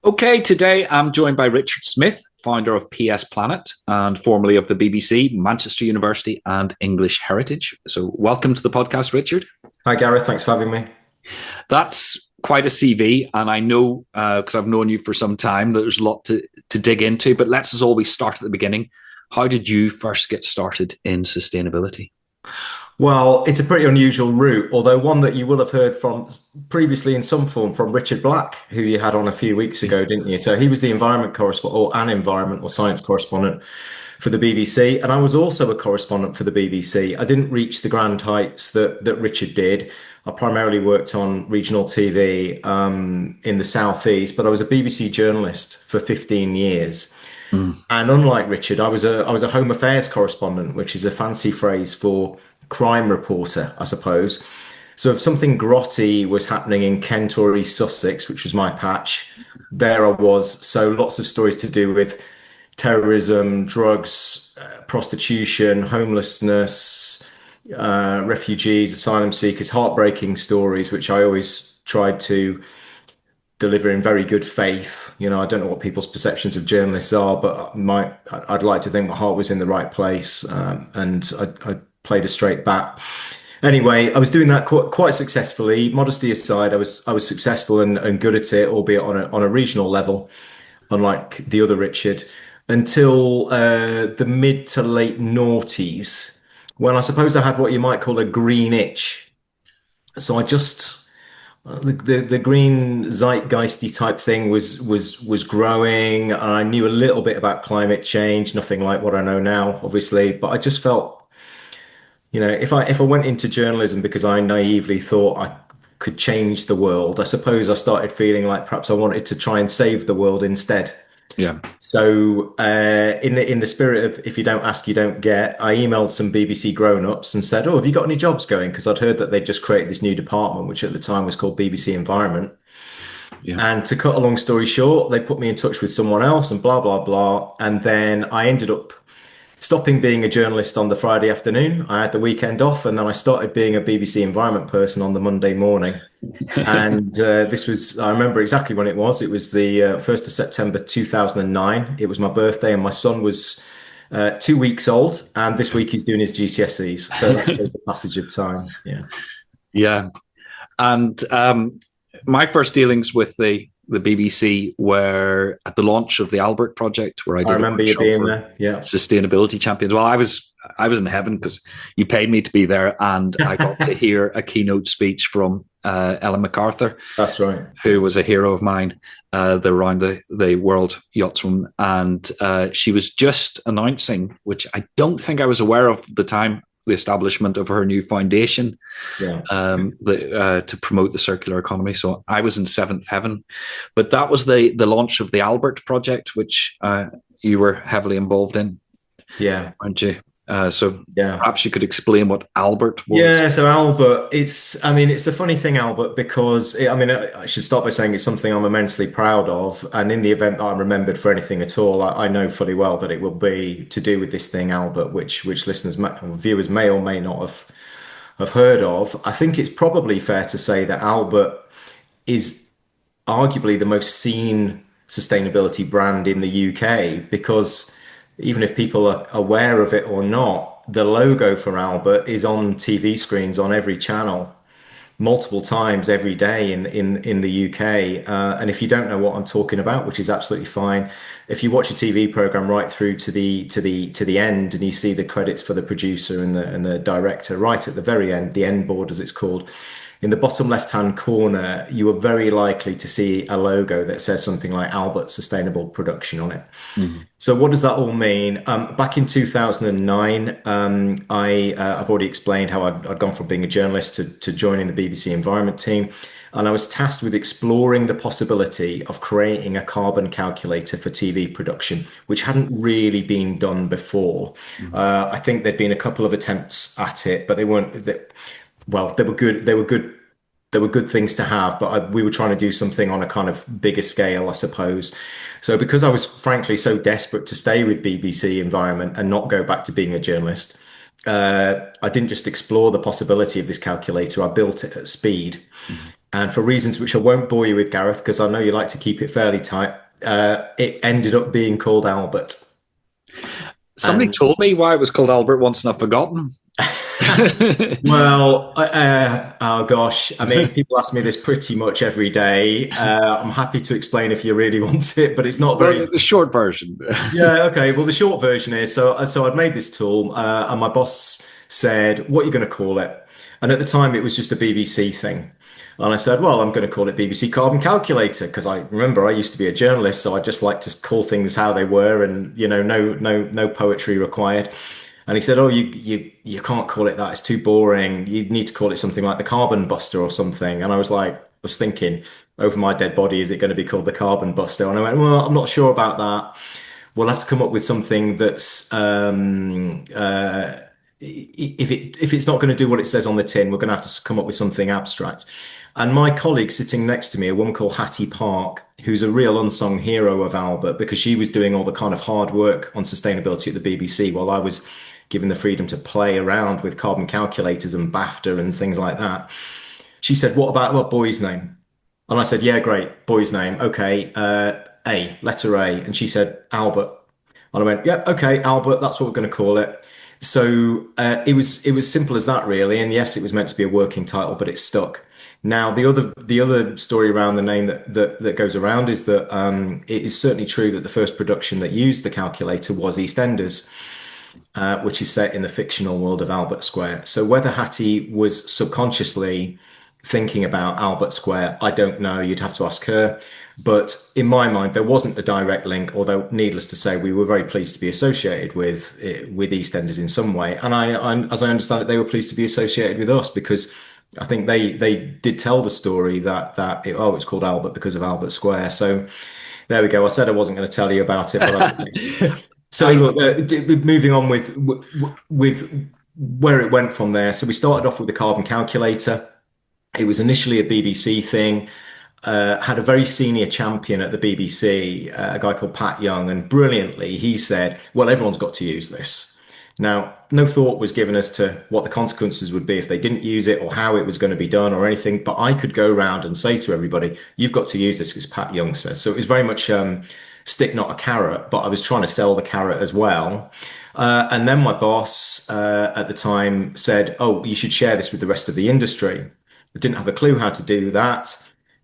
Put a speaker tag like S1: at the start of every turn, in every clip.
S1: Okay, today I'm joined by Richard Smith, founder of PS Planet and formerly of the BBC, Manchester University, and English Heritage. So, welcome to the podcast, Richard.
S2: Hi, Gareth. Thanks for having me.
S1: That's quite a CV, and I know because I've known you for some time that there's a lot to dig into. But let's as always start at the beginning. How did you first get started in sustainability?
S2: Well, it's a pretty unusual route, although one that you will have heard from previously in some form from Richard Black, who you had on a few weeks ago, didn't you? So he was the environment correspondent or an environmental science correspondent for the BBC. And I was also a correspondent for the BBC. I didn't reach the grand heights that Richard did. I primarily worked on regional TV in the Southeast, but I was a BBC journalist for 15 years. And unlike Richard, I was a home affairs correspondent, which is a fancy phrase for crime reporter, I suppose. So if something grotty was happening in Kent or East Sussex, which was my patch, there I was. So lots of stories to do with terrorism, drugs, prostitution, homelessness, refugees, asylum seekers, heartbreaking stories, which I always tried to deliver in very good faith. I don't know what people's perceptions of journalists are, but I'd like to think my heart was in the right place, and I played a straight bat. Anyway, I was doing that quite successfully. Modesty aside, I was successful and good at it, albeit on a regional level, unlike the other Richard, until the mid to late noughties, when I suppose I had what you might call a green itch. So I just the green zeitgeisty type thing was growing, and I knew a little bit about climate change, nothing like what I know now, obviously. But I just felt, if I went into journalism because I naively thought I could change the world, I suppose I started feeling like perhaps I wanted to try and save the world instead.
S1: Yeah.
S2: So, in the spirit of if you don't ask, you don't get, I emailed some BBC grown-ups and said, "Oh, have you got any jobs going?" Because I'd heard that they'd just created this new department, which at the time was called BBC Environment.
S1: Yeah.
S2: And to cut a long story short, they put me in touch with someone else and blah, blah, blah. And then I ended up stopping being a journalist on the Friday afternoon. I had the weekend off, and then I started being a BBC Environment person on the Monday morning. And I remember exactly when it was. It was the 1st of September 2009. It was my birthday, and my son was 2 weeks old. And this week he's doing his GCSEs. So that's the passage of time. Yeah.
S1: Yeah. And my first dealings with the BBC were at the launch of the Albert Project, where I did.
S2: I remember you being there. Yeah.
S1: Sustainability champions. Well, I was in heaven because you paid me to be there, and I got to hear a keynote speech from Ellen MacArthur.
S2: That's right.
S1: Who was a hero of mine, around the world yachtswoman, and she was just announcing, which I don't think I was aware of at the time, the establishment of her new foundation, to promote the circular economy. So I was in seventh heaven, but that was the launch of the Albert Project, which you were heavily involved in.
S2: Yeah,
S1: aren't you? So perhaps you could explain what Albert was.
S2: Yeah, so Albert, it's a funny thing, Albert, because I should start by saying it's something I'm immensely proud of. And in the event that I'm remembered for anything at all, I know fully well that it will be to do with this thing, Albert, which listeners, viewers may or may not have heard of. I think it's probably fair to say that Albert is arguably the most seen sustainability brand in the UK, because even if people are aware of it or not, the logo for Albert is on TV screens on every channel multiple times every day in the UK. And if you don't know what I'm talking about, which is absolutely fine, if you watch a TV program right through to the end, and you see the credits for the producer and the director right at the very end, the end board as it's called, in the bottom left-hand corner, you are very likely to see a logo that says something like Albert Sustainable Production on it. Mm-hmm. So what does that all mean? Back in 2009, I've already explained how I'd gone from being a journalist to joining the BBC Environment team. And I was tasked with exploring the possibility of creating a carbon calculator for TV production, which hadn't really been done before. Mm-hmm. I think there'd been a couple of attempts at it, but they weren't... Well, they were good. They were good. They were good things to have, but we were trying to do something on a kind of bigger scale, I suppose. So because I was frankly so desperate to stay with BBC Environment and not go back to being a journalist, I didn't just explore the possibility of this calculator. I built it at speed. Mm-hmm. And for reasons which I won't bore you with, Gareth, because I know you like to keep it fairly tight, it ended up being called Albert.
S1: Somebody
S2: And
S1: told me why it was called Albert once, and I've forgotten.
S2: well, oh gosh, I mean, people ask me this pretty much every day. I'm happy to explain if you really want it, but it's not
S1: Well,
S2: very.
S1: the short version.
S2: Yeah, okay. Well, the short version is so I'd made this tool, and my boss said, "What are you going to call it?" And at the time, it was just a BBC thing. And I said, "Well, I'm going to call it BBC Carbon Calculator because I remember I used to be a journalist, so I just like to call things how they were, and no poetry required." And he said, "Oh, you can't call it that. It's too boring. You need to call it something like the Carbon Buster or something." And I was thinking, over my dead body, is it going to be called the Carbon Buster? And I went, "Well, I'm not sure about that. We'll have to come up with something that's if it's not going to do what it says on the tin, we're going to have to come up with something abstract." And my colleague sitting next to me, a woman called Hattie Park, who's a real unsung hero of Albert because she was doing all the kind of hard work on sustainability at the BBC while I was given the freedom to play around with carbon calculators and BAFTA and things like that. She said, what boy's name?" And I said, "Yeah, great, boy's name. Okay, letter A." And she said, "Albert." And I went, "Yeah, okay, Albert, that's what we're going to call it." So it was simple as that, really. And yes, it was meant to be a working title, but it stuck. Now, the other story around the name that goes around is that it is certainly true that the first production that used the calculator was Eastenders, which is set in the fictional world of Albert Square. So whether Hattie was subconsciously thinking about Albert Square, I don't know. You'd have to ask her. But in my mind, there wasn't a direct link. Although, needless to say, we were very pleased to be associated with EastEnders in some way. And as I understand it, they were pleased to be associated with us because I think they did tell the story that it's called Albert because of Albert Square. So there we go. I said I wasn't going to tell you about it, but so
S1: I
S2: look, moving on with where it went from there. So we started off with the carbon calculator. It was initially a BBC thing. Had a very senior champion at the BBC, a guy called Pat Young, and brilliantly he said, "Well, everyone's got to use this." Now, no thought was given as to what the consequences would be if they didn't use it or how it was going to be done or anything. But I could go around and say to everybody, "You've got to use this," because Pat Young says. So it was very much stick, not a carrot, but I was trying to sell the carrot as well. And then my boss at the time said, "Oh, you should share this with the rest of the industry." I didn't have a clue how to do that.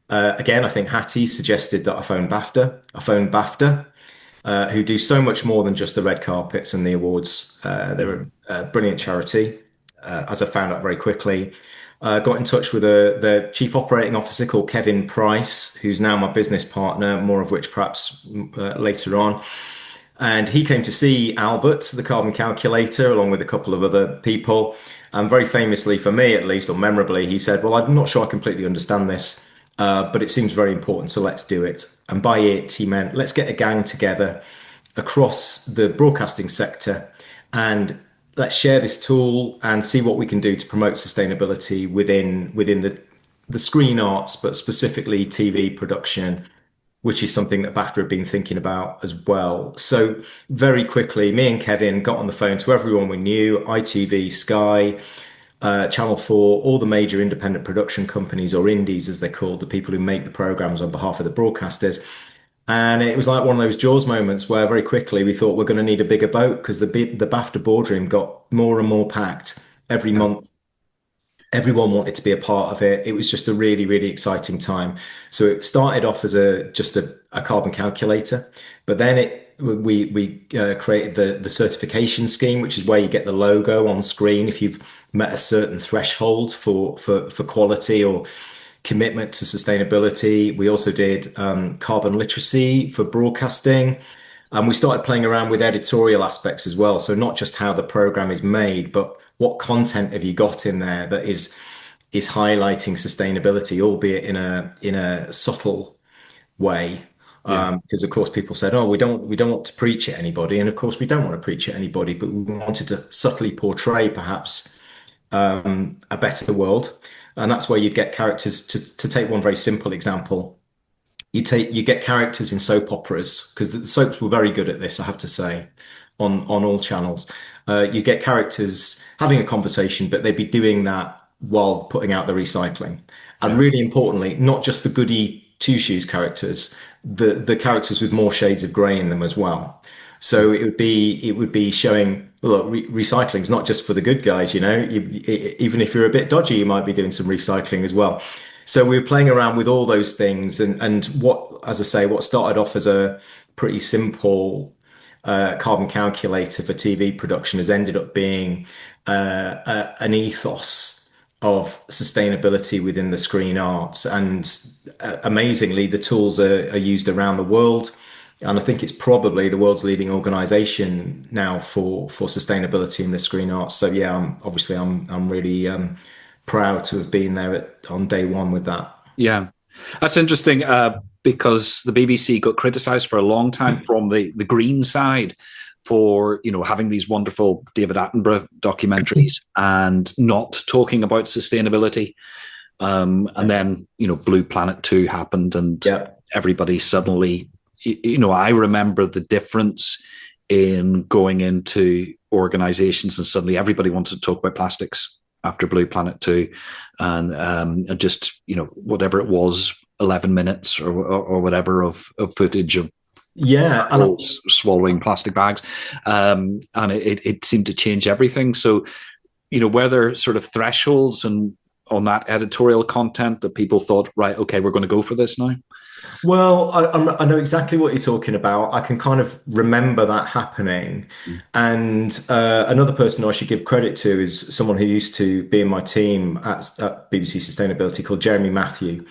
S2: Again, I think Hattie suggested that I phone BAFTA. I phoned BAFTA, who do so much more than just the red carpets and the awards. They're a brilliant charity, as I found out very quickly. Got in touch with the chief operating officer called Kevin Price, who's now my business partner, more of which perhaps later on. And he came to see Albert, the carbon calculator, along with a couple of other people. And very famously, for me at least, or memorably, he said, "Well, I'm not sure I completely understand this, but it seems very important, so let's do it." And by it, he meant let's get a gang together across the broadcasting sector and let's share this tool and see what we can do to promote sustainability within the screen arts, but specifically TV production, which is something that BAFTA had been thinking about as well. So very quickly, me and Kevin got on the phone to everyone we knew, ITV, Sky, Channel 4, all the major independent production companies, or indies as they're called, the people who make the programs on behalf of the broadcasters. And it was like one of those Jaws moments where very quickly we thought we're going to need a bigger boat because the BAFTA boardroom got more and more packed every month. Everyone wanted to be a part of it. It was just a really, really exciting time. So it started off as just a carbon calculator, but then we created the certification scheme, which is where you get the logo on screen if you've met a certain threshold for quality or commitment to sustainability. We also did carbon literacy for broadcasting. And we started playing around with editorial aspects as well. So not just how the program is made, but what content have you got in there that is highlighting sustainability, albeit in a subtle way.
S1: yeah.
S2: Because of course people said, "Oh, we don't want to preach at anybody," and of course we don't want to preach at anybody, but we wanted to subtly portray perhaps a better world, and that's where you get characters. To take one very simple example, you get characters in soap operas because the soaps were very good at this, I have to say, on all channels. You get characters having a conversation, but they'd be doing that while putting out the recycling. And really importantly, not just the goody two shoes characters, the characters with more shades of grey in them as well. So it would be showing, look, recycling is not just for the good guys, you know. Even if you're a bit dodgy, you might be doing some recycling as well. So we were playing around with all those things, and what, as I say, what started off as a pretty simple carbon calculator for TV production has ended up being an ethos of sustainability within the screen arts. And amazingly, the tools are used around the world. And I think it's probably the world's leading organization now for sustainability in the screen arts. So yeah, I'm really proud to have been there on day one with that.
S1: Yeah, that's interesting because the BBC got criticised for a long time from the green side for, you know, having these wonderful David Attenborough documentaries and not talking about sustainability. And then, you know, Blue Planet 2 happened and everybody suddenly, you know, I remember the difference in going into organizations and suddenly everybody wanted to talk about plastics after Blue Planet 2 and just, you know, whatever it was, 11 minutes or whatever of footage of swallowing plastic bags. And it seemed to change everything. So, you know, were there sort of thresholds and on that editorial content that people thought, right, okay, we're going to go for this now?
S2: Well, I know exactly what you're talking about. I can kind of remember that happening. And another person I should give credit to is someone who used to be in my team at BBC Sustainability called Jeremy Matthew,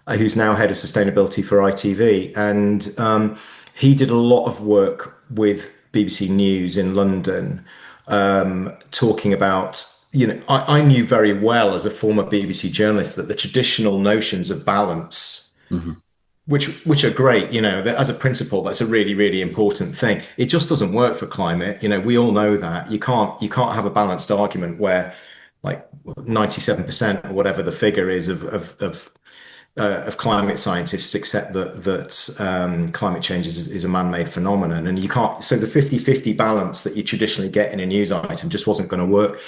S2: who's now head of sustainability for ITV. And he did a lot of work with BBC News in London, talking about, you know, I knew very well as a former BBC journalist that the traditional notions of balance, which are great, you know, that as a principle, that's a really, really important thing. It just doesn't work for climate. You know, we all know that you can't have a balanced argument where like 97% or whatever the figure is of climate scientists accept that climate change is a man-made phenomenon, and you can't. So the 50-50 balance that you traditionally get in a news item just wasn't going to work.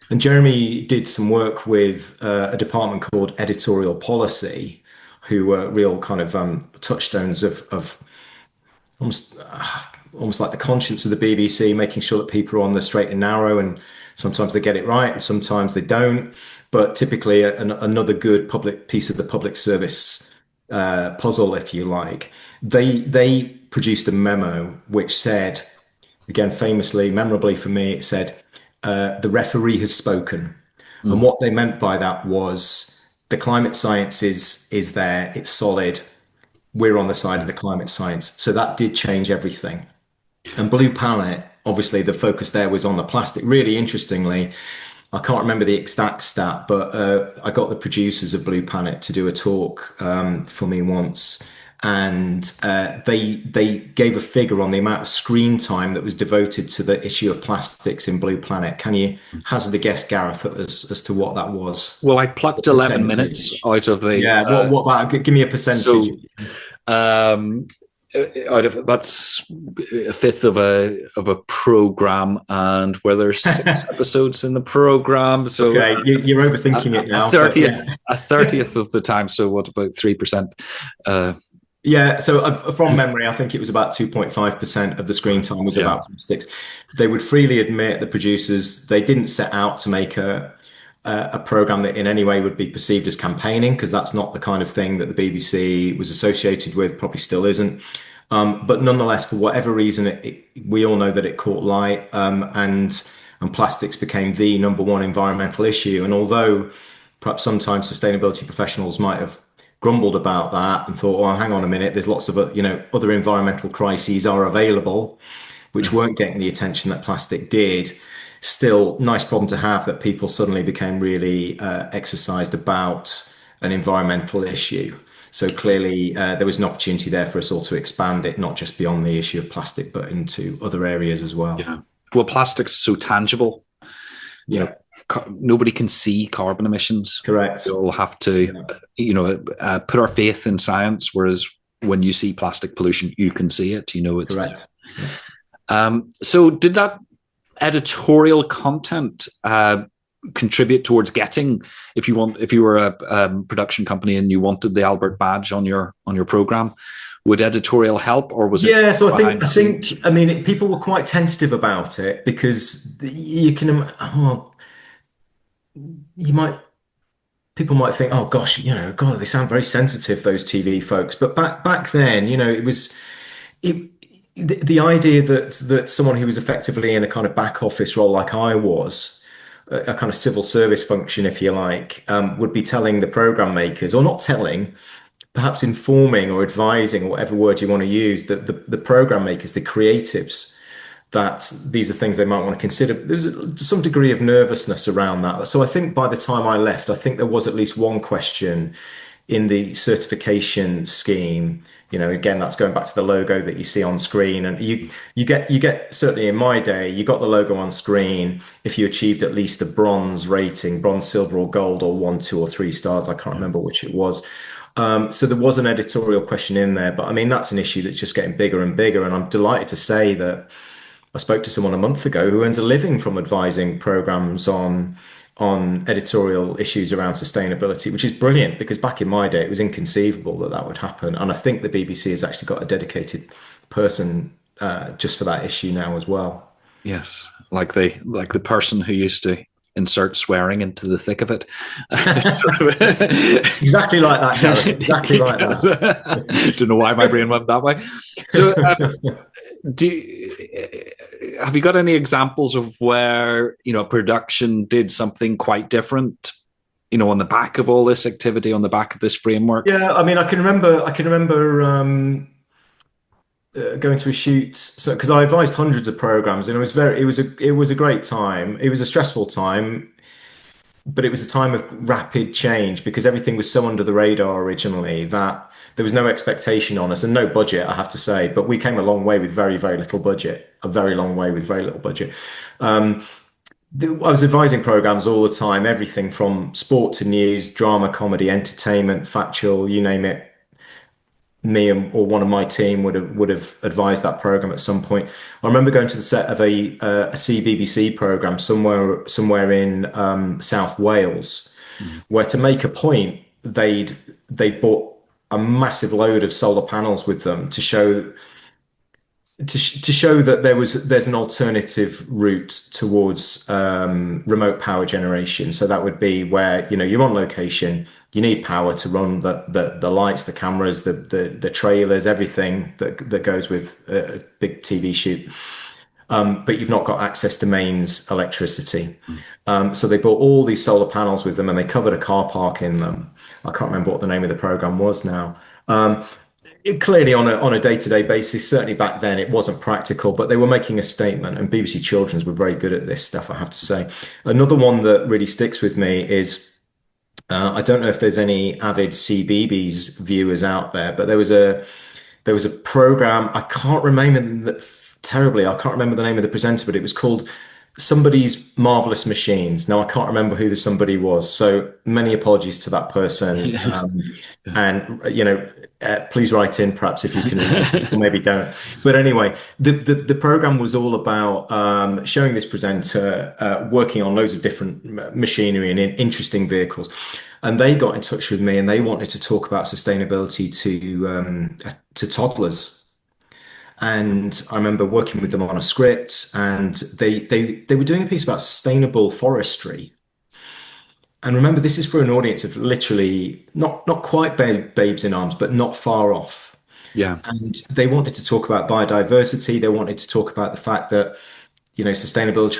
S2: And Jeremy did some work with a department called editorial policy, who were real kind of touchstones of almost like the conscience of the BBC, making sure that people are on the straight and narrow, and sometimes they get it right and sometimes they don't. But typically another good public piece of the public service puzzle, if you like. They produced a memo which said, again, famously, memorably for me, it said, the referee has spoken. And what they meant by that was the climate science is there, it's solid. We're on the side of the climate science. So that did change everything. And Blue Planet, obviously the focus there was on the plastic. Really interestingly, I can't remember the exact stat, but I got the producers of Blue Planet to do a talk for me once. And they gave a figure on the amount of screen time that was devoted to the issue of plastics in Blue Planet. Can you hazard a guess, Gareth, as to what that was?
S1: Well, I plucked 11 minutes out of the...
S2: Yeah, what about... Give me a percentage.
S1: So, that's a fifth of a program, and where there's 6 episodes in the program. So
S2: okay, you're overthinking it now.
S1: A 30th of the time. So what about 3%?
S2: Yeah, so from memory, I think it was about 2.5% of the screen time was about plastics. They would freely admit, the producers, they didn't set out to make a program that in any way would be perceived as campaigning, because that's not the kind of thing that the BBC was associated with, probably still isn't. But nonetheless, for whatever reason, we all know that it caught light, and plastics became the number one environmental issue. And although perhaps sometimes sustainability professionals might have grumbled about that and thought, well, hang on a minute, there's lots of other environmental crises are available, which weren't getting the attention that plastic did. Still, nice problem to have that people suddenly became really exercised about an environmental issue. So clearly there was an opportunity there for us all to expand it, not just beyond the issue of plastic, but into other areas as well.
S1: Yeah. Well, plastic's so tangible. You know, nobody can see carbon emissions.
S2: Correct.
S1: We all have to, put our faith in science. Whereas when you see plastic pollution, you can see it. You know it's
S2: correct.
S1: There. So did that editorial content contribute towards getting, if you were a production company and you wanted the Albert badge on your program, would editorial help, or was it
S2: Yeah, so
S1: behind the scenes?
S2: I mean, people were quite tentative about it because you can, well, you might, people might think, oh gosh, God, they sound very sensitive, those TV folks. But back then, it was it, the idea that someone who was effectively in a kind of back office role like I was, a kind of civil service function, if you like, would be telling the program makers, or not telling, perhaps informing or advising, or whatever word you want to use, that the program makers, the creatives, that these are things they might want to consider. There's some degree of nervousness around that. So I think by the time I left, I think there was at least one question in the certification scheme. Again, that's going back to the logo that you see on screen. And you get certainly in my day, you got the logo on screen if you achieved at least a bronze rating, bronze, silver, or gold, or 1, 2, or 3 stars. I can't remember which it was. So there was an editorial question in there, but I mean, that's an issue that's just getting bigger and bigger. And I'm delighted to say that I spoke to someone a month ago who earns a living from advising programs on editorial issues around sustainability, which is brilliant because back in my day, it was inconceivable that that would happen. And I think the BBC has actually got a dedicated person just for that issue now as well.
S1: Yes, like the person who used to insert swearing into the thick of it.
S2: Exactly like that, Gareth. Exactly like that.
S1: Don't know why my brain went that way. So, have you got any examples of where production did something quite different? On the back of all this activity, on the back of this framework.
S2: Yeah, I mean, I can remember going to a shoot, so because I advised hundreds of programs, and it was a great time. It was a stressful time, but it was a time of rapid change because everything was so under the radar originally that there was no expectation on us and no budget, I have to say. But we came a long way with very, very little budget, a very long way with very little budget. I was advising programs all the time, everything from sport to news, drama, comedy, entertainment, factual, you name it. Me or one of my team would have advised that program at some point. I remember going to the set of a CBBC program somewhere in South Wales, where to make a point they'd bought a massive load of solar panels with them to show that there's an alternative route towards remote power generation. So that would be where you're on location, you need power to run the lights, the cameras, the trailers, everything that goes with a big TV shoot. But you've not got access to mains electricity. So they bought all these solar panels with them, and they covered a car park in them. I can't remember what the name of the program was now. Clearly on a day-to-day basis, certainly back then it wasn't practical, but they were making a statement, and BBC Children's were very good at this stuff, I have to say. Another one that really sticks with me is, I don't know if there's any avid CBeebies viewers out there, but there was a program, I can't remember the name of the presenter, but it was called Somebody's Marvelous Machines. Now I can't remember who the somebody was, so many apologies to that person. And please write in, perhaps, if you can, or maybe don't. But anyway, the program was all about showing this presenter working on loads of different machinery and in interesting vehicles. And they got in touch with me, and they wanted to talk about sustainability to toddlers. And I remember working with them on a script, and they were doing a piece about sustainable forestry. And remember, this is for an audience of literally not quite babes in arms, but not far off.
S1: Yeah.
S2: And they wanted to talk about biodiversity. They wanted to talk about the fact that sustainable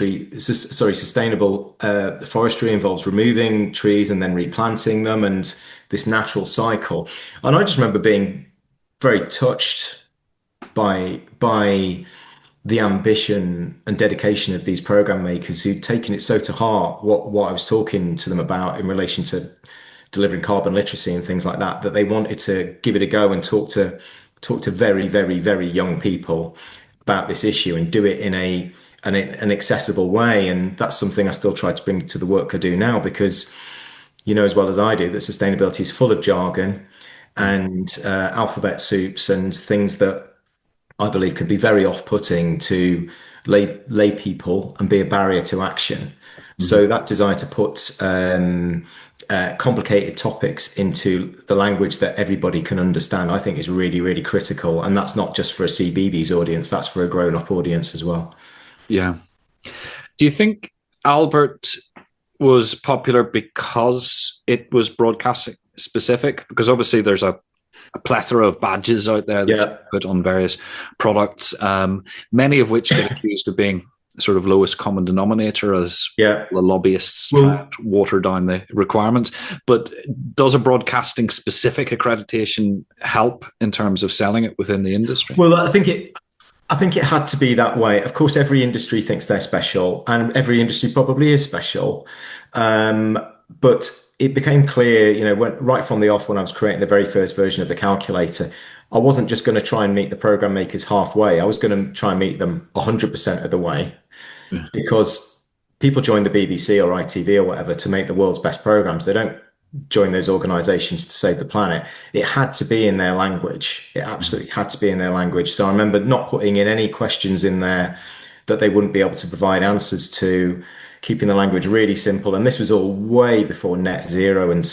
S2: forestry involves removing trees and then replanting them, and this natural cycle. And I just remember being very touched by the ambition and dedication of these program makers who'd taken it so to heart what I was talking to them about in relation to delivering carbon literacy and things like that, that they wanted to give it a go and talk to very, very, very young people about this issue and do it in an accessible way. And that's something I still try to bring to the work I do now, because as well as I do that sustainability is full of jargon and alphabet soups and things that I believe, can be very off-putting to lay people and be a barrier to action.
S1: Mhm.
S2: So that desire to put complicated topics into the language that everybody can understand, I think is really, really critical. And that's not just for a CBeebies audience, that's for a grown-up audience as well.
S1: Yeah. Do you think Albert was popular because it was broadcasting specific? Because obviously there's a plethora of badges out there that you
S2: Yeah.
S1: put on various products, many of which get accused of being sort of lowest common denominator as
S2: Yeah.
S1: the lobbyists try
S2: Well,
S1: to water down the requirements. But does a broadcasting specific accreditation help in terms of selling it within the industry?
S2: well, I think it had to be that way. Of course, every industry thinks they're special, and every industry probably is special. Um, but it became clear, right from the off when I was creating the very first version of the calculator, I wasn't just going to try and meet the program makers halfway. I was going to try and meet them 100% of the way,
S1: Yeah.
S2: because people join the BBC or ITV or whatever to make the world's best programs. They don't join those organizations to save the planet. It had to be in their language. It absolutely had to be in their language. So I remember not putting in any questions in there that they wouldn't be able to provide answers to, keeping the language really simple. And this was all way before net zero, and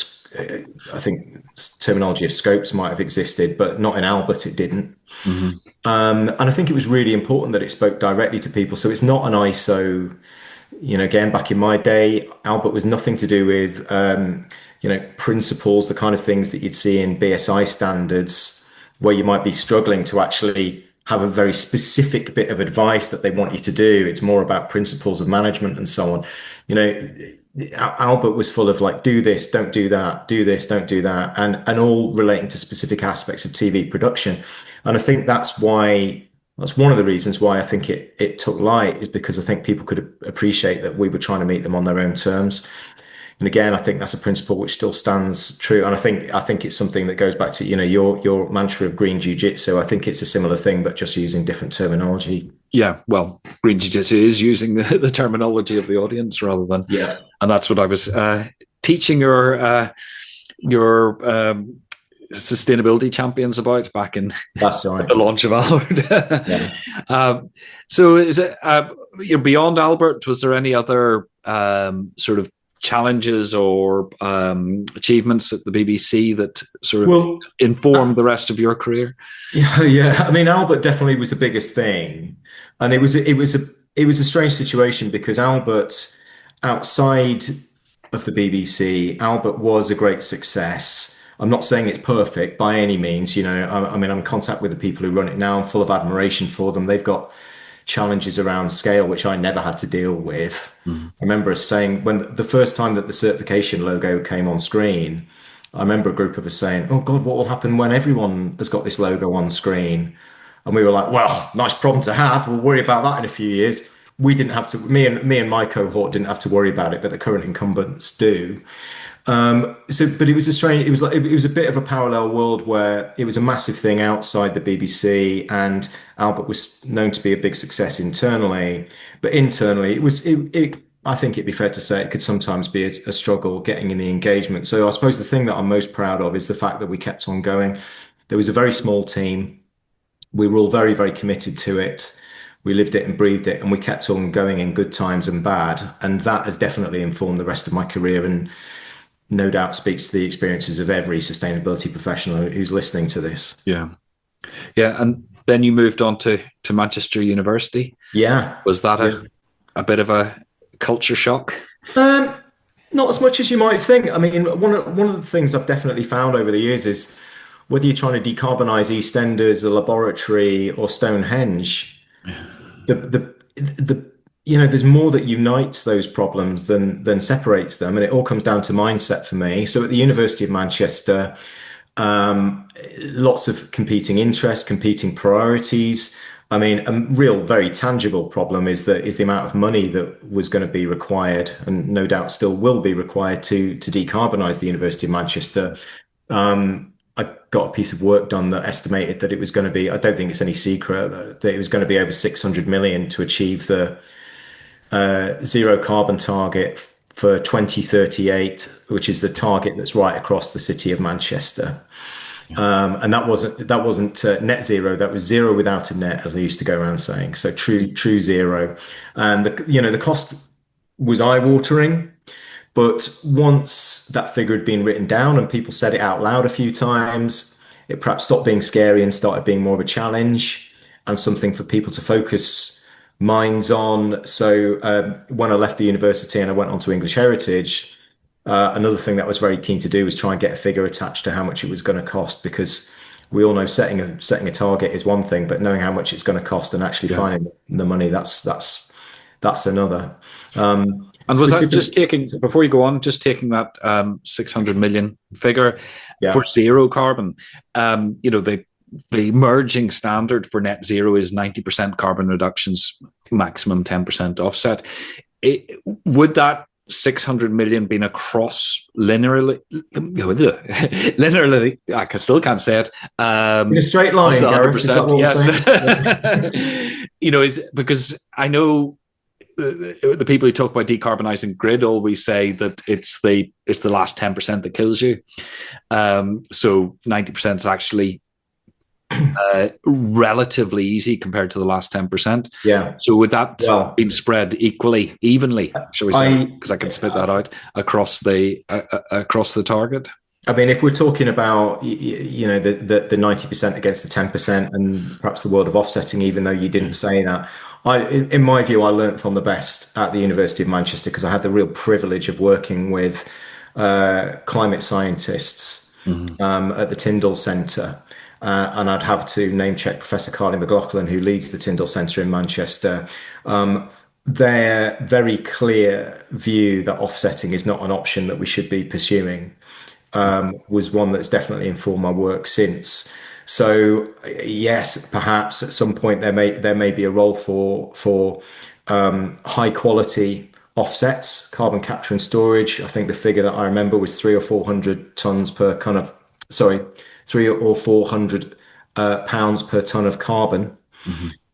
S2: I think terminology of scopes might have existed, but not in Albert, it didn't.
S1: Mm-hmm.
S2: And I think it was really important that it spoke directly to people. So it's not an ISO, again, back in my day, Albert was nothing to do with, principles, the kind of things that you'd see in BSI standards, where you might be struggling to actually have a very specific bit of advice that they want you to do. It's more about principles of management and so on. Albert was full of like, do this, don't do that, do this, don't do that, and all relating to specific aspects of TV production. And I think that's one of the reasons why I think it took light, is because I think people could appreciate that we were trying to meet them on their own terms. And again, I think that's a principle which still stands true. And I think it's something that goes back to, your mantra of green jujitsu. I think it's a similar thing, but just using different terminology.
S1: Yeah, well, green jiu-jitsu is using the terminology of the audience rather than,
S2: Yeah,
S1: and that's what I was teaching your sustainability champions about back in
S2: that's right.
S1: the launch of Albert.
S2: Yeah.
S1: So, is it you're beyond Albert? Was there any other sort of challenges or achievements at the BBC that sort of informed the rest of your career?
S2: Yeah. I mean, Albert definitely was the biggest thing, and it was a strange situation, because Albert, outside of the BBC, Albert was a great success. I'm not saying it's perfect by any means. I mean, I'm in contact with the people who run it now. I'm full of admiration for them. They've got challenges around scale, which I never had to deal with. I remember us saying, when the first time that the certification logo came on screen, I remember a group of us saying, "Oh God, what will happen when everyone has got this logo on screen?" And we were like, "Well, nice problem to have. We'll worry about that in a few years." We didn't have to. Me and my cohort didn't have to worry about it, but the current incumbents do. But it was a strange. It was a bit of a parallel world, where it was a massive thing outside the BBC, and Albert was known to be a big success internally. But internally, it was. I think it'd be fair to say it could sometimes be a struggle getting in the engagement. So I suppose the thing that I'm most proud of is the fact that we kept on going. There was a very small team. We were all very, very committed to it. We lived it and breathed it, and we kept on going in good times and bad. And that has definitely informed the rest of my career, and no doubt speaks to the experiences of every sustainability professional who's listening to this.
S1: Yeah. And then you moved on to Manchester University.
S2: Yeah.
S1: Was that a bit of a culture shock?
S2: Not as much as you might think. I mean, one of the things I've definitely found over the years is, whether you're trying to decarbonise Eastenders, a laboratory, or Stonehenge, there's more that unites those problems than separates them, and it all comes down to mindset for me. So at the University of Manchester, lots of competing interests, competing priorities. I mean, a real, very tangible problem is the amount of money that was going to be required, and no doubt still will be required, to decarbonise the University of Manchester. I got a piece of work done that estimated that it was going to be, I don't think it's any secret, that it was going to be over 600 million to achieve the zero carbon target for 2038, which is the target that's right across the city of Manchester. And that wasn't net zero. That was zero without a net, as I used to go around saying. So true zero. And the cost was eye-watering. But once that figure had been written down and people said it out loud a few times, it perhaps stopped being scary and started being more of a challenge and something for people to focus minds on. So when I left the university and I went on to English Heritage, another thing that I was very keen to do was try and get a figure attached to how much it was going to cost, because we all know setting a target is one thing, but knowing how much it's going to cost and actually
S1: Yeah.
S2: finding the money, that's another.
S1: And was that just taking, before you go on, just taking that 600 million figure for zero carbon? The emerging standard for net zero is 90% carbon reductions, maximum 10% offset. Would that 600 million been across linearly, I still can't say it.
S2: In a straight line, Gareth, is that what
S1: yes. Is because I know the people who talk about decarbonising grid always say that it's the last 10% that kills you. So 90% is actually relatively easy compared to the last 10%.
S2: Yeah.
S1: So would that been spread evenly, shall we say? Because I can spit that out across the target.
S2: I mean, if we're talking about the 90% against the 10% and perhaps the world of offsetting, even though you didn't say that, in my view, I learned from the best at the University of Manchester, because I had the real privilege of working with climate scientists at the Tyndall Centre. And I'd have to name check Professor Carly McLaughlin, who leads the Tyndall Centre in Manchester. Their very clear view that offsetting is not an option that we should be pursuing was one that's definitely informed my work since. So yes, perhaps at some point there may be a role for high quality offsets, carbon capture and storage. I think the figure that I remember was 300 or 400 tons per kind of, sorry, 300 or 400 pounds per ton of carbon.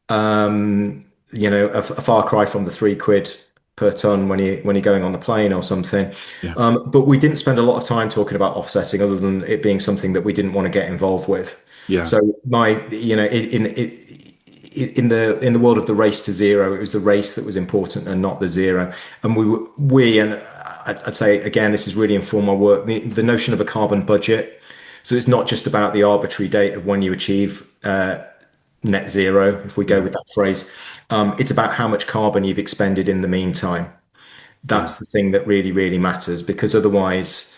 S2: A far cry from the £3 per ton when you're going on the plane or something. But we didn't spend a lot of time talking about offsetting, other than it being something that we didn't want to get involved with. So in the world of the race to zero, it was the race that was important and not the zero. And and I'd say again, this has really informed my work. The notion of a carbon budget. So it's not just about the arbitrary date of when you achieve net zero, if we go with that phrase. It's about how much carbon you've expended in the meantime. That's the thing that really, really matters, because otherwise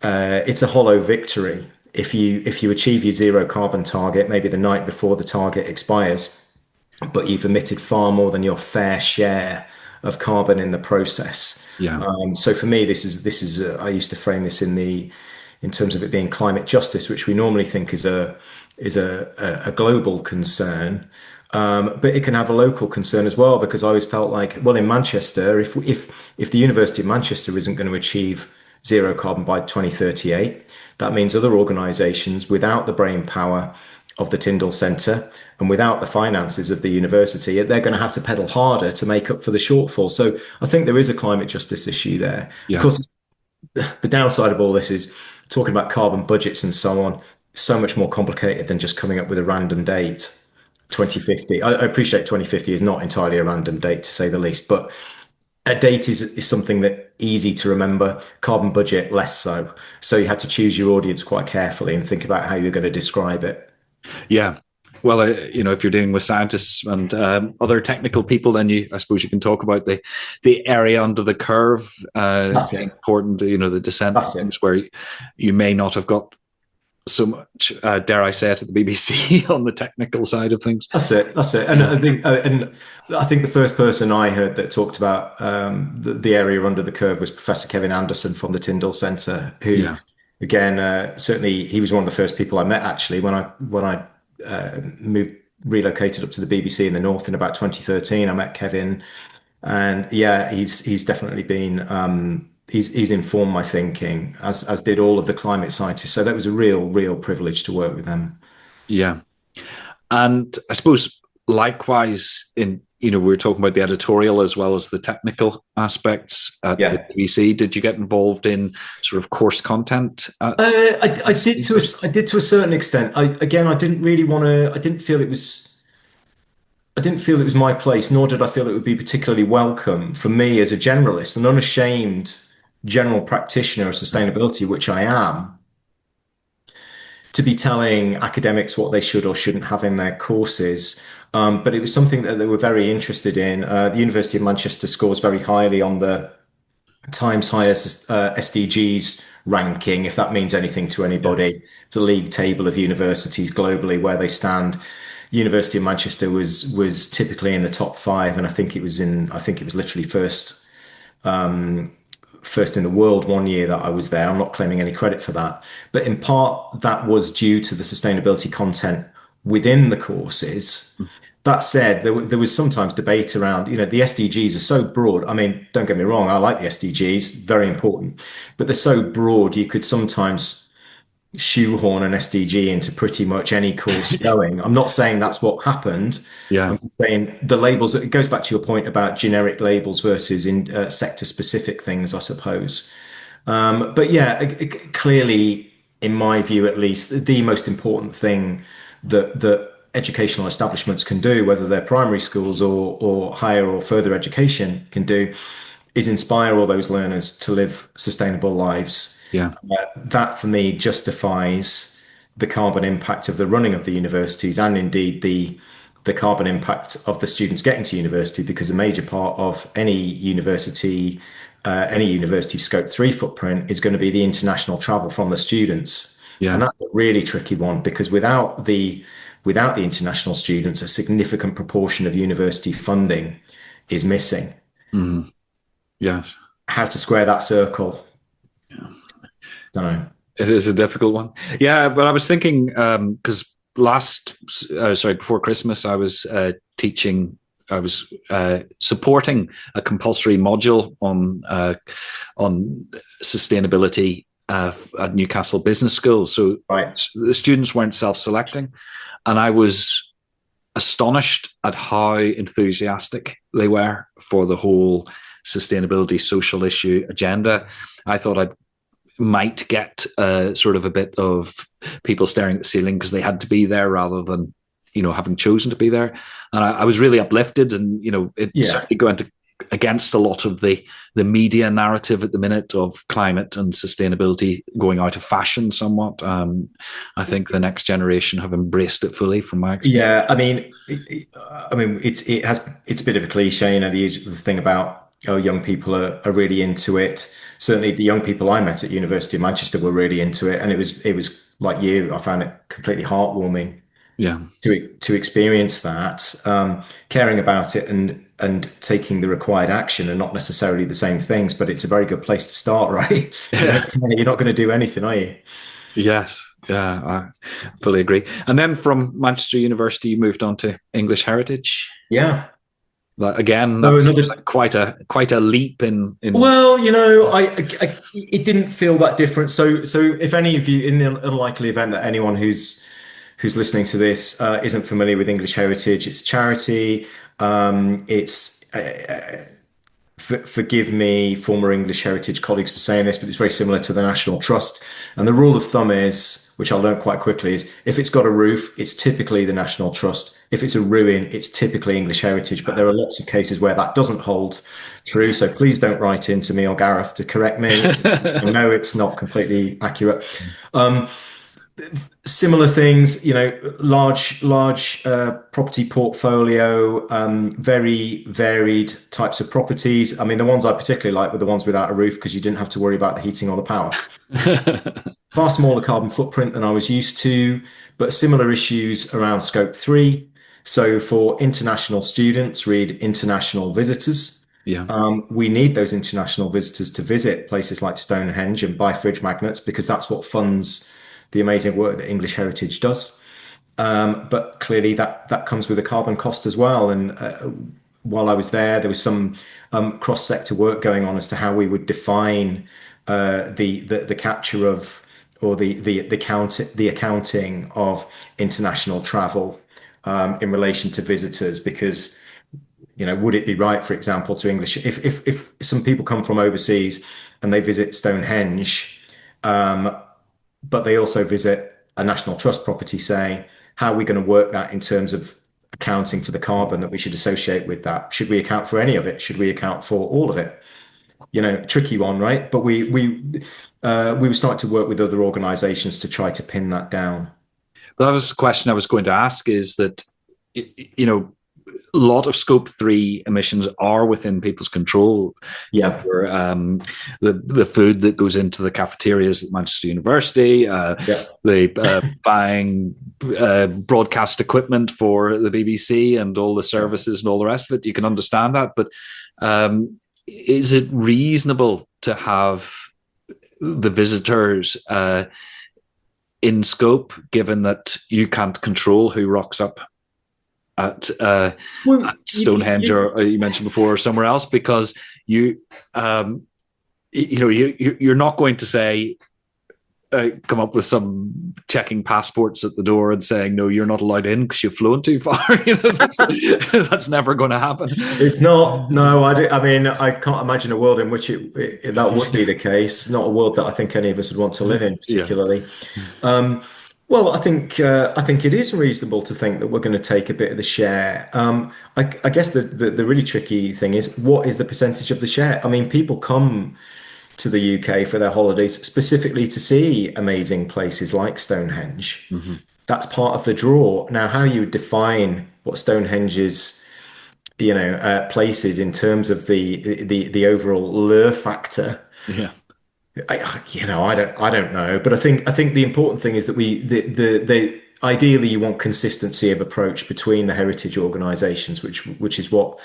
S2: it's a hollow victory. If you achieve your zero carbon target, maybe the night before the target expires, but you've emitted far more than your fair share of carbon in the process. So for me, this is I used to frame this in terms of it being climate justice, which we normally think is a global concern. But it can have a local concern as well, because I always felt like, well, in Manchester, if the University of Manchester isn't going to achieve zero carbon by 2038, that means other organisations, without the brain power of the Tyndall Centre and without the finances of the university, they're going to have to pedal harder to make up for the shortfall. So I think there is a climate justice issue there. Of course, the downside of all this is talking about carbon budgets and so on, so much more complicated than just coming up with a random date. 2050. I appreciate 2050 is not entirely a random date, to say the least, but a date is something that easy to remember. Carbon budget, less so. So you had to choose your audience quite carefully and think about how you're going to describe it.
S1: Yeah. Well, if you're dealing with scientists and other technical people, then I suppose you can talk about the area under the curve. That's important. The descent where you may not have got so much, dare I say it, at the BBC on the technical side of things.
S2: That's it. And I think the first person I heard that talked about the area under the curve was Professor Kevin Anderson from the Tyndall Centre, who, again, certainly he was one of the first people I met actually when I relocated up to the BBC in the north in about 2013. I met Kevin, and he's definitely been. He's informed my thinking, as did all of the climate scientists. So that was a real privilege to work with them.
S1: Yeah. And I suppose likewise in we were talking about the editorial as well as the technical aspects at the
S2: Yeah.
S1: BBC. Did you get involved in sort of course content at
S2: I did to
S1: Eastenders?
S2: I did to a certain extent. I didn't really want to. I didn't feel it was my place, nor did I feel it would be particularly welcome for me as a generalist, an unashamed general practitioner of sustainability, which I am, to be telling academics what they should or shouldn't have in their courses. But it was something that they were very interested in. The University of Manchester scores very highly on the Times highest SDGs ranking, if that means anything to
S1: Yeah.
S2: anybody. It's a league table of universities globally where they stand. University of Manchester was typically in the top five, and I think it was literally first in the world one year that I was there. I'm not claiming any credit for that, but in part that was due to the sustainability content within the courses. That said, there was sometimes debate around, the SDGs are so broad. I mean, don't get me wrong, I like the SDGs, very important, but they're so broad, you could sometimes shoehorn an SDG into pretty much any course going. I'm not saying that's what happened.
S1: Yeah.
S2: I'm saying the labels, it goes back to your point about generic labels versus in sector specific things, I suppose. But yeah, clearly, in my view at least, the most important thing that educational establishments can do, whether they're primary schools or higher or further education can do, is inspire all those learners to live sustainable lives.
S1: Yeah.
S2: That for me justifies the carbon impact of the running of the universities and indeed the carbon impact of the students getting to university, because a major part of any university scope 3 footprint is going to be the international travel from the students. And
S1: Yeah.
S2: that's a really tricky one, because without the international students, a significant proportion of university funding is missing.
S1: Mm. Yes.
S2: How to square that circle? Don't know.
S1: It is a difficult one. Yeah, but I was thinking because before Christmas, I was teaching. I was supporting a compulsory module on sustainability at Newcastle Business School. So
S2: Right.
S1: the students weren't self-selecting, and I was astonished at how enthusiastic they were for the whole sustainability social issue agenda. I thought I might get sort of a bit of people staring at the ceiling because they had to be there rather than having chosen to be there, and I was really uplifted. And it certainly going against a lot of the media narrative at the minute of climate and sustainability going out of fashion somewhat. I think the next generation have embraced it fully, from my experience.
S2: Yeah, it's a bit of a cliche, the thing about, oh, young people are really into it. Certainly, the young people I met at University of Manchester were really into it, and it was like you. I found it completely heartwarming
S1: Yeah.
S2: to experience that, caring about it and taking the required action, and not necessarily the same things, but it's a very good place to start, right?
S1: Yeah.
S2: You're not going to do anything, are you?
S1: Yes. Yeah, I fully agree. And then from Manchester University, you moved on to English Heritage.
S2: Yeah.
S1: Again,
S2: So
S1: that
S2: another
S1: seems like quite a leap in.
S2: Well, it didn't feel that different. So if any of you, in the unlikely event that anyone who's listening to this isn't familiar with English Heritage, it's a charity. It's Forgive me, former English Heritage colleagues, for saying this, but it's very similar to the National Trust. And the rule of thumb is, which I learned quite quickly, is if it's got a roof, it's typically the National Trust. If it's a ruin, it's typically English Heritage. But there are lots of cases where that doesn't hold true. So please don't write into me or Gareth to correct me. I know it's not completely accurate. Similar things, large property portfolio, very varied types of properties. I mean, the ones I particularly like were the ones without a roof, because you didn't have to worry about the heating or the power. Far smaller carbon footprint than I was used to, but similar issues around scope 3. So for international students, read international visitors.
S1: Yeah.
S2: We need those international visitors to visit places like Stonehenge and buy fridge magnets, because that's what funds the amazing work that English Heritage does. But clearly that comes with a carbon cost as well. And while I was there was some cross-sector work going on as to how we would define the capture of, or the accounting of international travel in relation to visitors, because would it be right, for example, to English if some people come from overseas and they visit Stonehenge, but they also visit a National Trust property, say, how are we going to work that in terms of accounting for the carbon that we should associate with that? Should we account for any of it? Should we account for all of it? Tricky one, right? But we were starting to work with other organisations to try to pin that down.
S1: That was the question I was going to ask, is that, a lot of Scope 3 emissions are within people's control.
S2: Yeah.
S1: The food that goes into the cafeterias at Manchester University, buying broadcast equipment for the BBC and all the services and all the rest of it. You can understand that. But is it reasonable to have the visitors in scope, given that you can't control who rocks up at Stonehenge, or you mentioned before, or somewhere else, because you're not going to say, come up with some checking passports at the door and saying, no, you're not allowed in because you've flown too far. That's never going to happen.
S2: It's not. No, I mean, I can't imagine a world in which that would be the case. Not a world that I think any of us would want to live in, particularly. Yeah. Well, I think it is reasonable to think that we're going to take a bit of the share. I guess the really tricky thing is, what is the percentage of the share? I mean, people come to the UK for their holidays specifically to see amazing places like Stonehenge. Mm-hmm. That's part of the draw. Now, how you define what Stonehenge's place is in terms of the overall lure factor.
S1: Yeah.
S2: I don't know, but I think the important thing is that ideally you want consistency of approach between the heritage organisations, which is what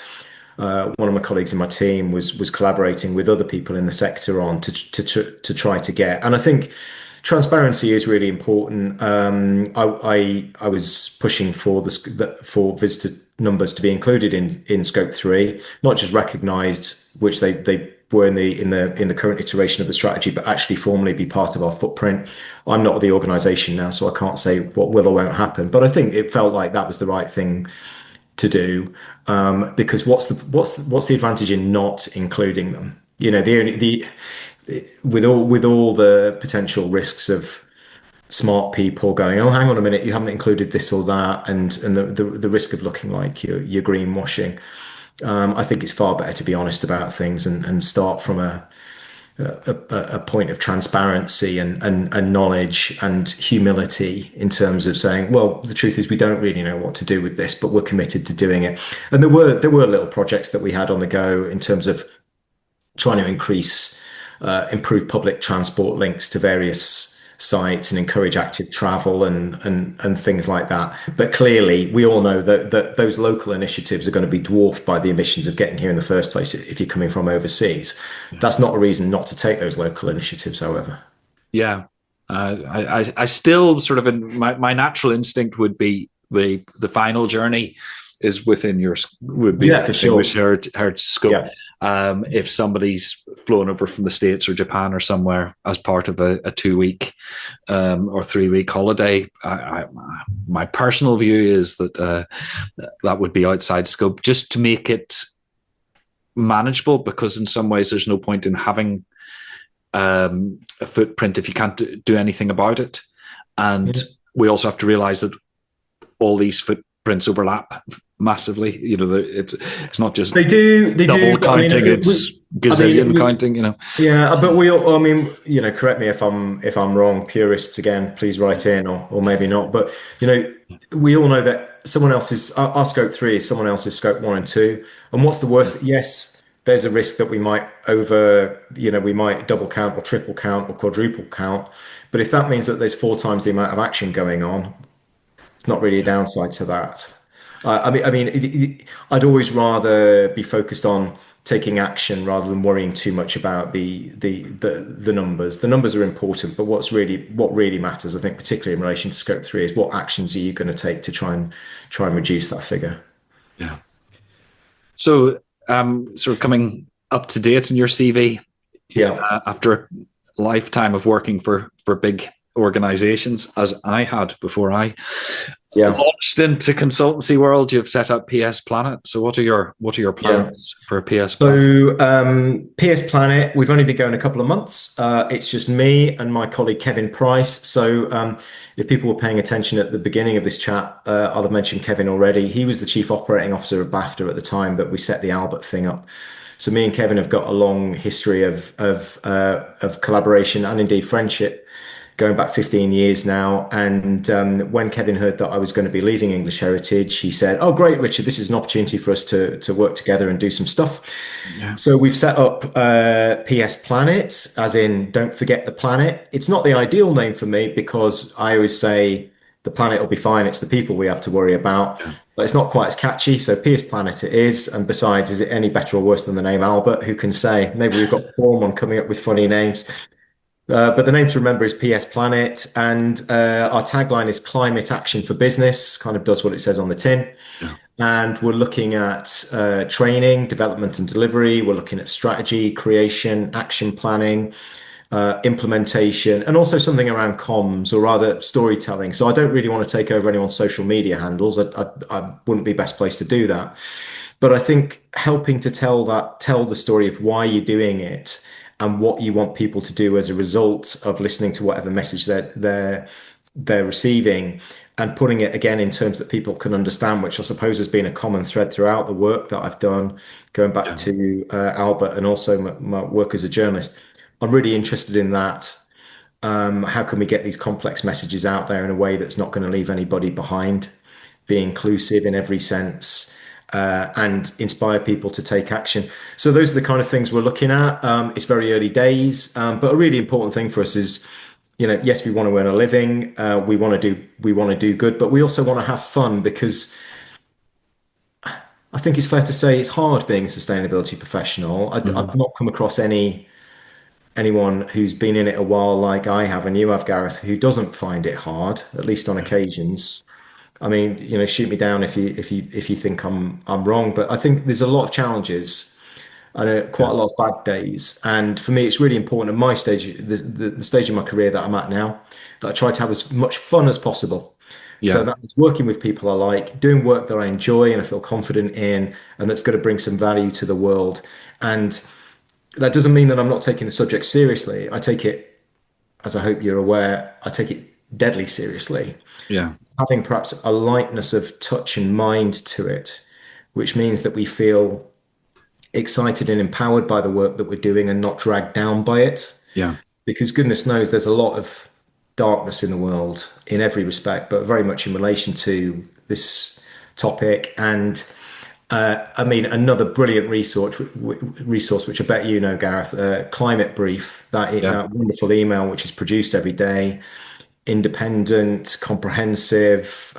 S2: one of my colleagues in my team was collaborating with other people in the sector on to try to get. And I think transparency is really important. I was pushing for visitor numbers to be included in Scope 3, not just recognised, which they were in the current iteration of the strategy, but actually formally be part of our footprint. I'm not the organisation now, so I can't say what will or won't happen. But I think it felt like that was the right thing to do, because what's the advantage in not including them? With all the potential risks of smart people going, oh, hang on a minute, you haven't included this or that, and the risk of looking like you're greenwashing. I think it's far better to be honest about things and start from a point of transparency and knowledge and humility in terms of saying, well, the truth is we don't really know what to do with this, but we're committed to doing it. And there were little projects that we had on the go in terms of trying to improve public transport links to various sites and encourage active travel and things like that. But clearly, we all know that those local initiatives are going to be dwarfed by the emissions of getting here in the first place if you're coming from overseas. That's not a reason not to take those local initiatives, however.
S1: Yeah. I still sort of, my natural instinct would be the final journey is within for sure. Heritage scope. Yeah. If somebody's flown over from the States or Japan or somewhere as part of a 2-week or 3-week holiday, my personal view is that that would be outside scope, just to make it manageable, because in some ways there's no point in having a footprint if you can't do anything about it. And we also have to realize that all these footprints overlap massively. It's not just
S2: they do
S1: counting, it's gazillion counting.
S2: Yeah, but correct me if I'm wrong, purists again, please write in, or maybe not. But we all know that someone else's our Scope 3 is someone else's Scope 1 and 2. And what's the worst? Yes, there's a risk that we might we might double count or triple count or quadruple count. But if that means that there's 4 times the amount of action going on, it's not really a downside to that. I'd always rather be focused on taking action rather than worrying too much about the numbers. The numbers are important, but what really matters, I think, particularly in relation to Scope 3, is what actions are you going to take to try and reduce that figure.
S1: Yeah. So, sort of coming up to date in your CV, after a lifetime of working for big organizations, as I had before I
S2: Yeah.
S1: launched into consultancy world. You've set up PS Planet. So what are your
S2: Yeah.
S1: plans for PS Planet?
S2: So, PS Planet, we've only been going a couple of months. It's just me and my colleague Kevin Price. So, if people were paying attention at the beginning of this chat, I'll have mentioned Kevin already. He was the chief operating officer of BAFTA at the time that we set the Albert thing up. So, me and Kevin have got a long history of collaboration and indeed friendship, going back 15 years now. And when Kevin heard that I was going to be leaving English Heritage, he said, "Oh, great, Richard, this is an opportunity for us to work together and do some stuff."
S1: Yeah,
S2: So we've set up PS Planet, as in don't forget the planet. It's not the ideal name for me because I always say the planet will be fine. It's the people we have to worry about.
S1: yeah,
S2: But it's not quite as catchy. So PS Planet it is. And besides, is it any better or worse than the name Albert? Who can say? Maybe we've got form on coming up with funny names. But the name to remember is PS Planet, and our tagline is Climate Action for Business, kind of does what it says on the tin.
S1: yeah,
S2: And we're looking at training, development, and delivery. We're looking at strategy, creation, action planning, implementation, and also something around comms, or rather storytelling. So I don't really want to take over anyone's social media handles. I wouldn't be best placed to do that. But I think helping to tell the story of why you're doing it and what you want people to do as a result of listening to whatever message they're receiving, and putting it again in terms that people can understand, which I suppose has been a common thread throughout the work that I've done, going back
S1: yeah,
S2: to Albert and also my work as a journalist. I'm really interested in that. How can we get these complex messages out there in a way that's not going to leave anybody behind, be inclusive in every sense, and inspire people to take action? So those are the kind of things we're looking at. It's very early days, but a really important thing for us is, yes, we want to earn a living. We want to do good, but we also want to have fun because I think it's fair to say it's hard being a sustainability professional.
S1: mhm,
S2: I've not come across anyone who's been in it a while like I have and you have, Gareth, who doesn't find it hard, at least on occasions. I mean, shoot me down if you think I'm wrong, but I think there's a lot of challenges and quite
S1: yeah,
S2: a lot of bad days. And for me, it's really important at my stage, the stage of my career that I'm at now, that I try to have as much fun as possible. So
S1: yeah,
S2: that's working with people I like, doing work that I enjoy and I feel confident in, and that's going to bring some value to the world. And that doesn't mean that I'm not taking the subject seriously. I take it, as I hope you're aware, I take it deadly seriously.
S1: yeah,
S2: Having perhaps a lightness of touch and mind to it, which means that we feel excited and empowered by the work that we're doing and not dragged down by it.
S1: yeah,
S2: Because goodness knows there's a lot of darkness in the world in every respect, but very much in relation to this topic. And I mean, another brilliant resource, which I bet you know, Gareth, Climate Brief,
S1: yeah,
S2: that wonderful email which is produced every day, independent, comprehensive,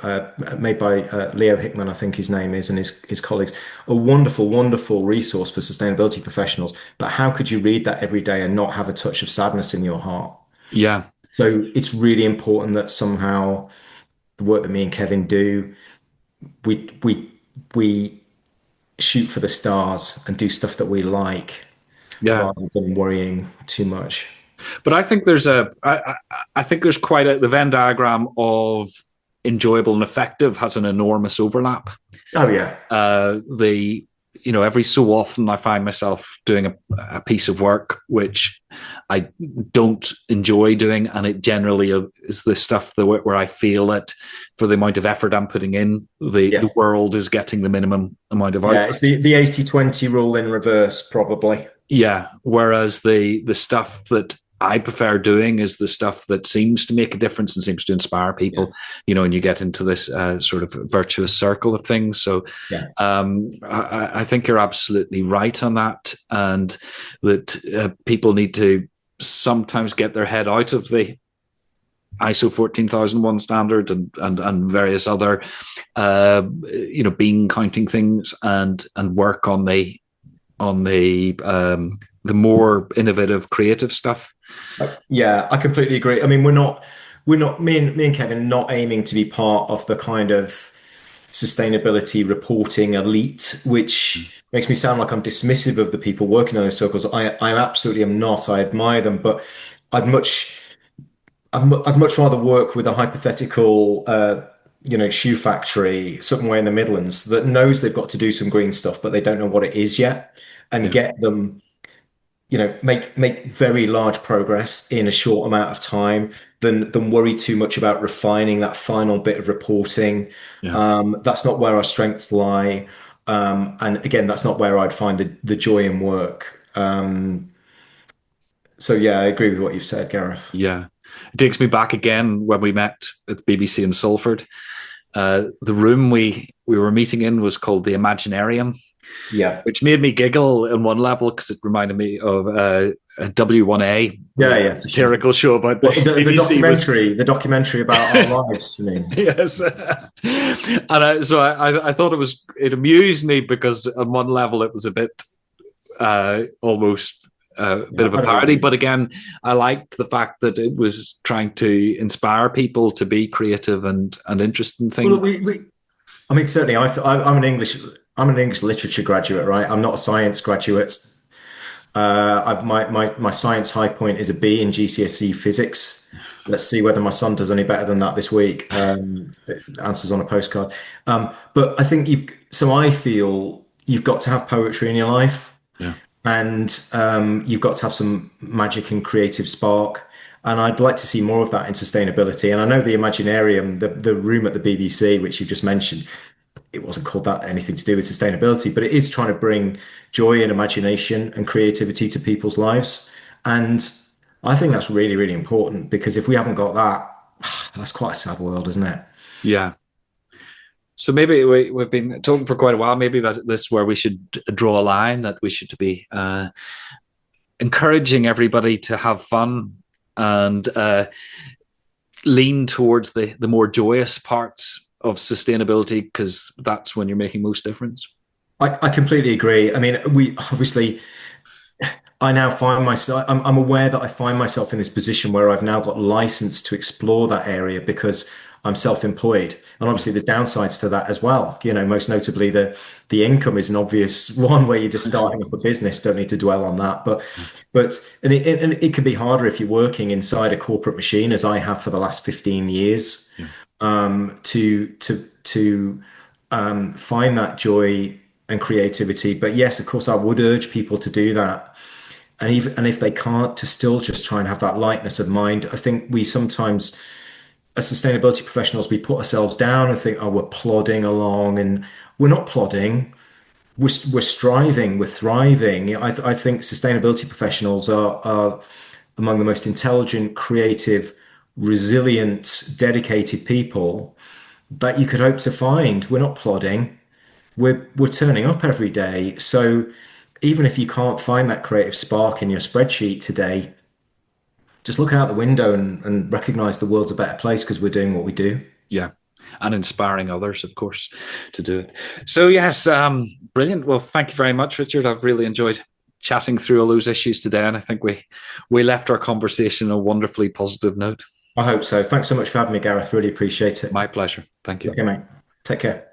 S2: made by Leo Hickman, I think his name is, and his colleagues. A wonderful, wonderful resource for sustainability professionals. But how could you read that every day and not have a touch of sadness in your heart?
S1: yeah,
S2: So it's really important that somehow the work that me and Kevin do, we shoot for the stars and do stuff that we like
S1: yeah.
S2: rather than worrying too much.
S1: But I think I think there's quite the Venn diagram of enjoyable and effective has an enormous overlap.
S2: Oh yeah,
S1: The every so often I find myself doing a piece of work which I don't enjoy doing, and it generally is the stuff where I feel that for the amount of effort I'm putting in,
S2: yeah,
S1: the world is getting the minimum amount of
S2: yeah.
S1: output.
S2: It's the 80-20 rule in reverse, probably.
S1: Yeah. Whereas the stuff that I prefer doing is the stuff that seems to make a difference and seems to inspire
S2: Yeah,
S1: people, and you get into this sort of virtuous circle of things. So
S2: yeah,
S1: I think you're absolutely right on that, and that people need to sometimes get their head out of the ISO 14001 standard and various other bean counting things, and work on the more innovative, creative stuff.
S2: yeah. I completely agree. I mean, we're not me and Kevin not aiming to be part of the kind of sustainability reporting elite, which makes me sound like I'm dismissive of the people working in those circles. I absolutely am not. I admire them, but I'd much rather work with a hypothetical shoe factory somewhere in the Midlands that knows they've got to do some green stuff, but they don't know what it is yet, and
S1: Yeah.
S2: get them, make very large progress in a short amount of time than worry too much about refining that final bit of reporting.
S1: Yeah.
S2: That's not where our strengths lie. And again, that's not where I'd find the joy in work. So yeah, I agree with what you've said, Gareth.
S1: Yeah. It takes me back again when we met at the BBC in Salford. The room we were meeting in was called the Imaginarium,
S2: Yeah.
S1: which made me giggle on one level because it reminded me of a W1A,
S2: Yeah, yeah, for sure.
S1: satirical show about the
S2: The
S1: BBC.
S2: the documentary about our lives, you mean?
S1: Yes. And so I thought it amused me because on one level it was a bit almost a bit of a parody. But again, I liked the fact that it was trying to inspire people to be creative and interested in things.
S2: Well, I mean, certainly, I'm an English literature graduate, right? I'm not a science graduate. My science high point is a B in GCSE physics. Let's see whether my son does any better than that this week. Answers on a postcard. But I think I feel you've got to have poetry in your life,
S1: Yeah.
S2: and you've got to have some magic and creative spark. And I'd like to see more of that in sustainability. And I know the Imaginarium, the room at the BBC, which you just mentioned, it wasn't called that anything to do with sustainability, but it is trying to bring joy and imagination and creativity to people's lives. And I think that's really, really important, because if we haven't got that, that's quite a sad world, isn't it?
S1: Yeah. So maybe we've been talking for quite a while. Maybe that's where we should draw a line, that we should be encouraging everybody to have fun and lean towards the more joyous parts of sustainability, because that's when you're making most difference.
S2: I completely agree. I mean, we obviously, I now find myself, I'm aware that I find myself in this position where I've now got license to explore that area because I'm self-employed. And obviously there's downsides to that as well. Most notably the income is an obvious one where you're just starting up a business, don't need to dwell on that. And it can be harder if you're working inside a corporate machine, as I have for the last 15 years, to find that joy and creativity. But yes, of course, I would urge people to do that. And if they can't, to still just try and have that lightness of mind. I think we sometimes, as sustainability professionals, we put ourselves down and think, oh, we're plodding along, and we're not plodding. We're striving, we're thriving. I think sustainability professionals are among the most intelligent, creative, resilient, dedicated people that you could hope to find. We're not plodding. We're turning up every day. So even if you can't find that creative spark in your spreadsheet today, just look out the window and recognize the world's a better place because we're doing what we do.
S1: Yeah. And inspiring others, of course, to do it. So yes, brilliant. Well, thank you very much, Richard. I've really enjoyed chatting through all those issues today, and I think we left our conversation on a wonderfully positive note.
S2: I hope so. Thanks so much for having me, Gareth. Really appreciate it.
S1: My pleasure. Thank you.
S2: Okay, mate. Take care.